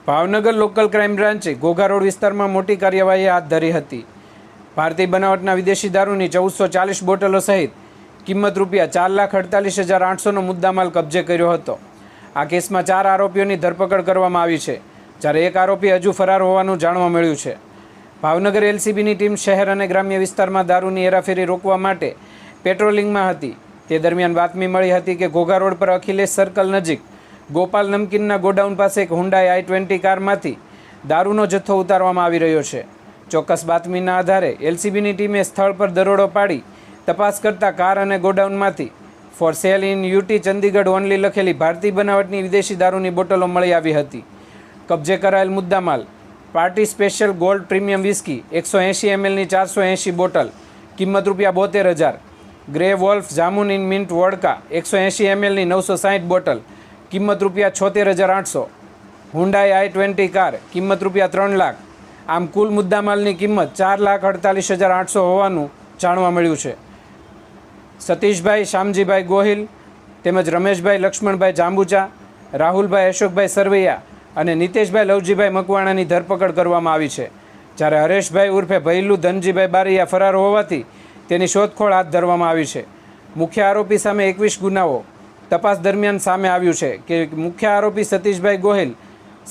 Bhavnagar local crime બ્રાન્ચે Ghogha road વિસ્તારમાં મોટી કાર્યવાહી હાથ ધરી હતી। ભારતીય બનાવટના વિદેશી દારૂની 1440 બોટલો સહિત કિંમત ₹4,48,800નો મુદ્દામાલ કબજે કર્યો હતો। આ કેસમાં 4 આરોપીઓની ધરપકડ કરવામાં આવી છે, જ્યારે એક આરોપી હજુ ફરાર હોવાનું જાણવા મળ્યું છે। ભાવનગર એલસીબીની ટીમ શહેર અને ગ્રામ્ય વિસ્તારમાં દારૂની હેરાફેરી રોકવા માટે પેટ્રોલિંગમાં હતી। તે દરમિયાન બાતમી મળી હતી કે ઘોઘા રોડ પર અખિલેશ સર્કલ નજીક ગોપાલ નમકીનના ગોડાઉન પાસે એક હુન્ડાઈ i20 કારમાંથી દારૂનો જથ્થો ઉતારવામાં આવી રહ્યો છે। ચોક્કસ બાતમીના આધારે એલસીબીની ટીમે સ્થળ પર દરોડો પાડી તપાસ કરતા કાર અને ગોડાઉનમાંથી for sale in UT Chandigarh only લખેલી ભારતીય બનાવટની વિદેશી દારૂની બોટલો મળી આવી હતી। કબજે કરાયેલ મુદ્દામાલ party special gold premium whisky 180 mlની 480 bottle કિંમત ₹72,000, grey wolf jamun in mint vodka 180 mlની 960 bottle કિંમત ₹76,800, હુન્ડાઈ i20 કાર કિંમત ₹3 લાખ, આમ કુલ મુદ્દામાલની કિંમત ₹4,48,800 હોવાનું જાણવા મળ્યું છે। સતીશભાઈ શામજીભાઈ ગોહિલ તેમજ રમેશભાઈ લક્ષ્મણભાઈ જાંબુચા, રાહુલભાઈ અશોકભાઈ સરવૈયા અને નિતેશભાઈ લવજીભાઈ મકવાણાની ધરપકડ કરવામાં આવી છે, જ્યારે હરેશભાઈ ઉર્ફે ભૈલું ધનજીભાઈ બારૈયા ફરાર હોવાથી તેની શોધખોળ હાથ ધરવામાં આવી છે। મુખ્ય આરોપી સામે 21 ગુનાઓ તપાસ દરમિયાન સામે આવ્યું છે કે મુખ્ય આરોપી સતીશભાઈ ગોહિલ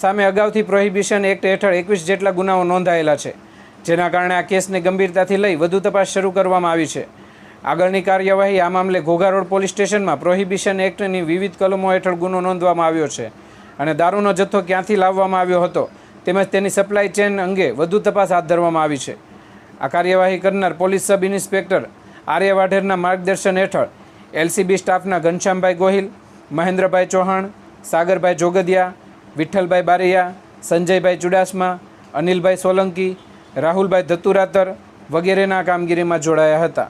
સામે અગાઉથી પ્રોહિબિશન એક્ટ હેઠળ 21 જેટલા ગુનાઓ નોંધાયેલા છે, જેના કારણે આ કેસને ગંભીરતાથી લઈ વધુ તપાસ શરૂ કરવામાં આવી છે। આગળની કાર્યવાહી આ મામલે ઘોઘા રોડ પોલીસ સ્ટેશનમાં પ્રોહિબિશન એક્ટની વિવિધ કલમો હેઠળ ગુનો નોંધવામાં આવ્યો છે અને દારૂનો જથ્થો ક્યાંથી લાવવામાં આવ્યો હતો તેમજ તેની સપ્લાય ચેન અંગે વધુ તપાસ હાથ ધરવામાં આવી છે। આ કાર્યવાહી કરનાર પોલીસ સબ ઇન્સ્પેક્ટર આર્ય વાઢેરના માર્ગદર્શન હેઠળ એલસીબી સ્ટાફના ઘનશ્યામભાઈ ગોહિલ, મહેન્દ્રભાઈ ચૌહાણ, સાગરભાઈ જોગદિયા, વિઠ્ઠલભાઈ બારૈયા, સંજયભાઈ ચુડાસમા, અનિલભાઈ સોલંકી, રાહુલભાઈ ધતુરાતર વગેરેના કામગીરીમાં જોડાયા હતા।